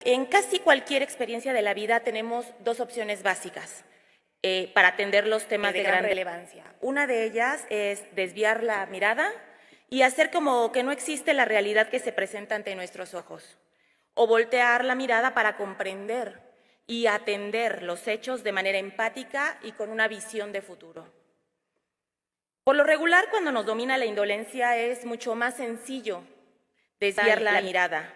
En casi cualquier experiencia de la vida tenemos dos opciones básicas para atender los temas de gran relevancia. Una de ellas es desviar la mirada y hacer como que no existe la realidad que se presenta ante nuestros ojos, o voltear la mirada para comprender y atender los hechos de manera empática y con una visión de futuro. Por lo regular, cuando nos domina la indolencia, es mucho más sencillo desviar la mirada.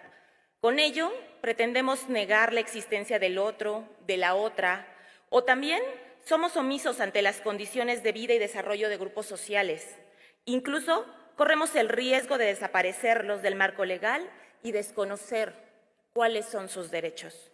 Con ello, pretendemos negar la existencia del otro, de la otra, o también somos omisos ante las condiciones de vida y desarrollo de grupos sociales. Incluso corremos el riesgo de desaparecerlos del marco legal y desconocer cuáles son sus derechos.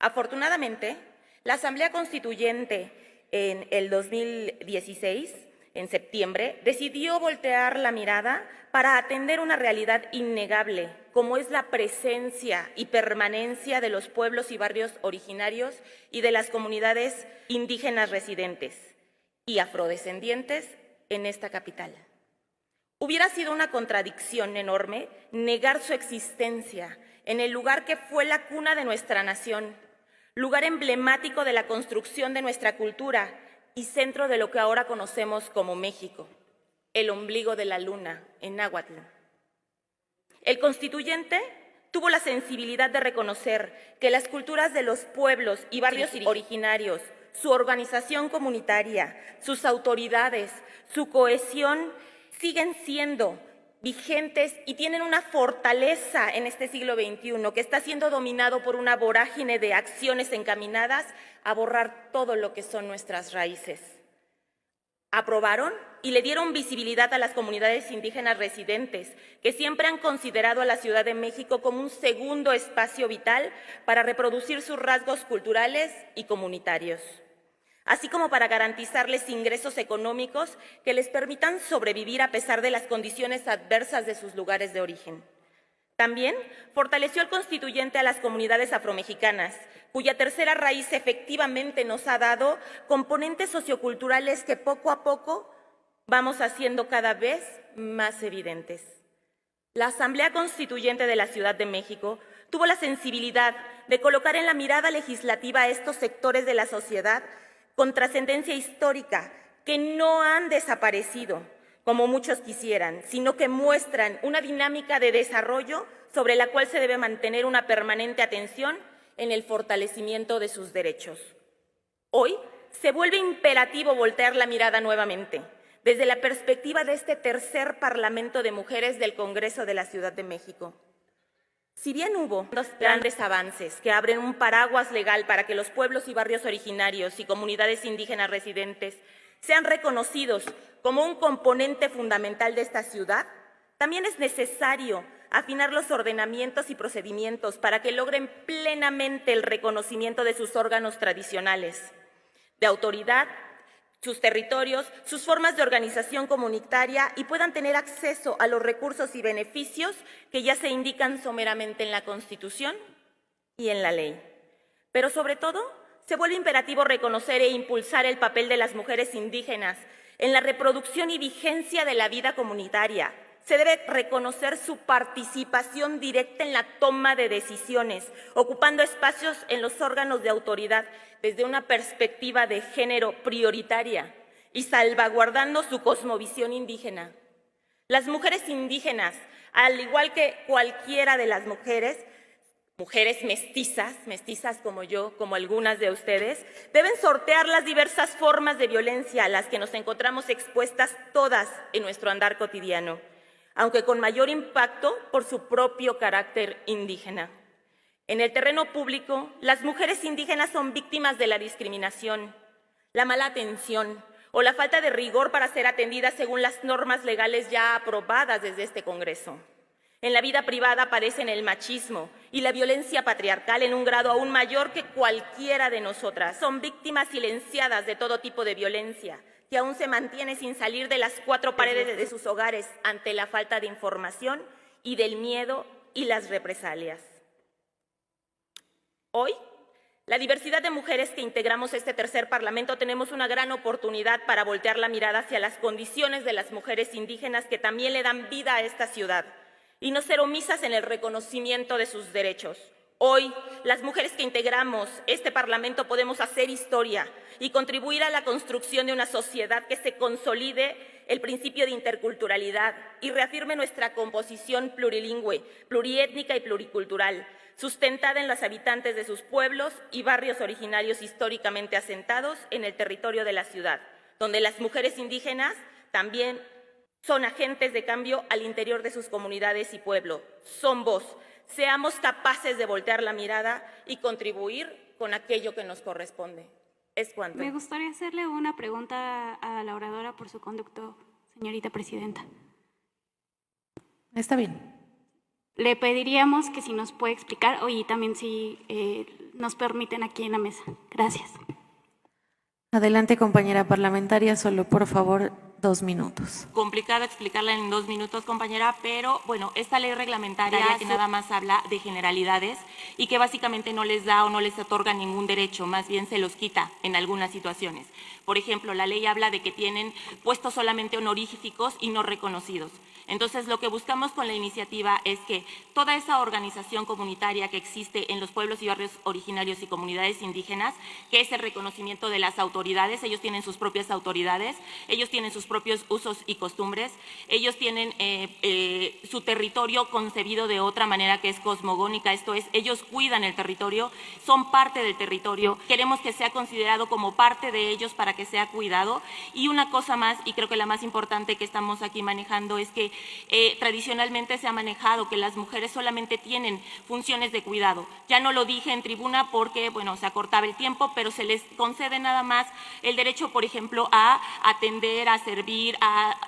Afortunadamente, la Asamblea Constituyente en el 2016, en septiembre, decidió voltear la mirada para atender una realidad innegable, como es la presencia y permanencia de los pueblos y barrios originarios y de las comunidades indígenas residentes y afrodescendientes en esta capital. Hubiera sido una contradicción enorme negar su existencia en el lugar que fue la cuna de nuestra nación, lugar emblemático de la construcción de nuestra cultura y centro de lo que ahora conocemos como México, el ombligo de la luna, en náhuatl. El constituyente tuvo la sensibilidad de reconocer que las culturas de los pueblos y barrios originarios, su organización comunitaria, sus autoridades, su cohesión, siguen siendo vigentes y tienen una fortaleza en este siglo XXI que está siendo dominado por una vorágine de acciones encaminadas a borrar todo lo que son nuestras raíces. Aprobaron y le dieron visibilidad a las comunidades indígenas residentes, que siempre han considerado a la Ciudad de México como un segundo espacio vital para reproducir sus rasgos culturales y comunitarios, así como para garantizarles ingresos económicos que les permitan sobrevivir a pesar de las condiciones adversas de sus lugares de origen. También fortaleció el constituyente a las comunidades afromexicanas, cuya tercera raíz efectivamente nos ha dado componentes socioculturales que poco a poco vamos haciendo cada vez más evidentes. La Asamblea Constituyente de la Ciudad de México tuvo la sensibilidad de colocar en la mirada legislativa a estos sectores de la sociedad con trascendencia histórica que no han desaparecido, como muchos quisieran, sino que muestran una dinámica de desarrollo sobre la cual se debe mantener una permanente atención en el fortalecimiento de sus derechos. Hoy se vuelve imperativo voltear la mirada nuevamente, desde la perspectiva de este tercer Parlamento de Mujeres del Congreso de la Ciudad de México. Si bien hubo dos grandes avances que abren un paraguas legal para que los pueblos y barrios originarios y comunidades indígenas residentes sean reconocidos como un componente fundamental de esta ciudad, también es necesario afinar los ordenamientos y procedimientos para que logren plenamente el reconocimiento de sus órganos tradicionales, de autoridad, sus territorios, sus formas de organización comunitaria y puedan tener acceso a los recursos y beneficios que ya se indican someramente en la Constitución y en la ley. Pero sobre todo, se vuelve imperativo reconocer e impulsar el papel de las mujeres indígenas en la reproducción y vigencia de la vida comunitaria. Se debe reconocer su participación directa en la toma de decisiones, ocupando espacios en los órganos de autoridad desde una perspectiva de género prioritaria y salvaguardando su cosmovisión indígena. Las mujeres indígenas, al igual que cualquiera de las mujeres mestizas como yo, como algunas de ustedes, deben sortear las diversas formas de violencia a las que nos encontramos expuestas todas en nuestro andar cotidiano, aunque con mayor impacto por su propio carácter indígena. En el terreno público, las mujeres indígenas son víctimas de la discriminación, la mala atención o la falta de rigor para ser atendidas según las normas legales ya aprobadas desde este Congreso. En la vida privada aparecen el machismo y la violencia patriarcal en un grado aún mayor que cualquiera de nosotras. Son víctimas silenciadas de todo tipo de violencia, que aún se mantiene sin salir de las cuatro paredes de sus hogares ante la falta de información y del miedo y las represalias. Hoy, la diversidad de mujeres que integramos este tercer Parlamento tenemos una gran oportunidad para voltear la mirada hacia las condiciones de las mujeres indígenas que también le dan vida a esta ciudad y no ser omisas en el reconocimiento de sus derechos. Hoy, las mujeres que integramos este Parlamento podemos hacer historia y contribuir a la construcción de una sociedad que se consolide el principio de interculturalidad y reafirme nuestra composición plurilingüe, pluriétnica y pluricultural, sustentada en los habitantes de sus pueblos y barrios originarios históricamente asentados en el territorio de la ciudad, donde las mujeres indígenas también son agentes de cambio al interior de sus comunidades y pueblos. Son voz. Seamos capaces de voltear la mirada y contribuir con aquello que nos corresponde. Es cuanto. Me gustaría hacerle una pregunta a la oradora por su conducto, señorita presidenta. Está bien. Le pediríamos que si nos puede explicar, y también si nos permiten aquí en la mesa. Gracias. Adelante, compañera parlamentaria, solo por favor 2 minutos. Complicado explicarla en 2 minutos, compañera, pero bueno, esta ley reglamentaria que nada más habla de generalidades y que básicamente no les da o no les otorga ningún derecho, más bien se los quita en algunas situaciones. Por ejemplo, la ley habla de que tienen puestos solamente honoríficos y no reconocidos. Entonces, lo que buscamos con la iniciativa es que toda esa organización comunitaria que existe en los pueblos y barrios originarios y comunidades indígenas, que es el reconocimiento de las autoridades, ellos tienen sus propias autoridades, ellos tienen sus propios usos y costumbres, ellos tienen su territorio concebido de otra manera que es cosmogónica, esto es, ellos cuidan el territorio, son parte del territorio, queremos que sea considerado como parte de ellos para que sea cuidado. Y una cosa más, y creo que la más importante que estamos aquí manejando es que tradicionalmente se ha manejado que las mujeres solamente tienen funciones de cuidado. Ya no lo dije en tribuna porque, bueno, se acortaba el tiempo, pero se les concede nada más el derecho, por ejemplo, a atender, a servir,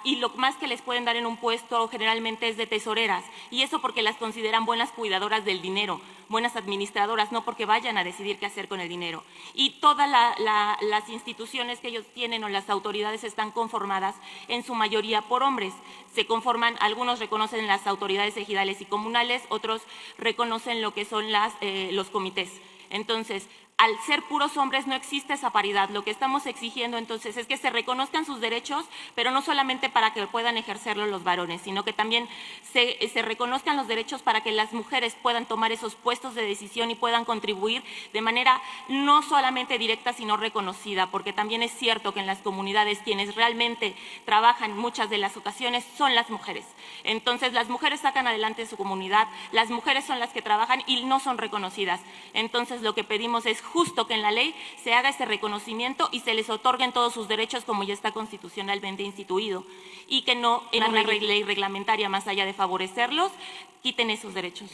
y lo más que les pueden dar en un puesto generalmente es de tesoreras. Y eso porque las consideran buenas cuidadoras del dinero, buenas administradoras, no porque vayan a decidir qué hacer con el dinero. Y todas las instituciones que ellos tienen o las autoridades están conformadas en su mayoría por hombres. Se conforman, algunos reconocen las autoridades ejidales y comunales, otros reconocen lo que son los comités. Entonces, al ser puros hombres no existe esa paridad. Lo que estamos exigiendo entonces es que se reconozcan sus derechos, pero no solamente para que puedan ejercerlo los varones, sino que también se reconozcan los derechos para que las mujeres puedan tomar esos puestos de decisión y puedan contribuir de manera no solamente directa, sino reconocida, porque también es cierto que en las comunidades quienes realmente trabajan muchas de las ocasiones son las mujeres. Entonces, las mujeres sacan adelante su comunidad, las mujeres son las que trabajan y no son reconocidas. Entonces, lo que pedimos es justo que en la ley se haga ese reconocimiento y se les otorguen todos sus derechos como ya está constitucionalmente instituido y que no en una ley reglamentaria, más allá de favorecerlos, quiten esos derechos.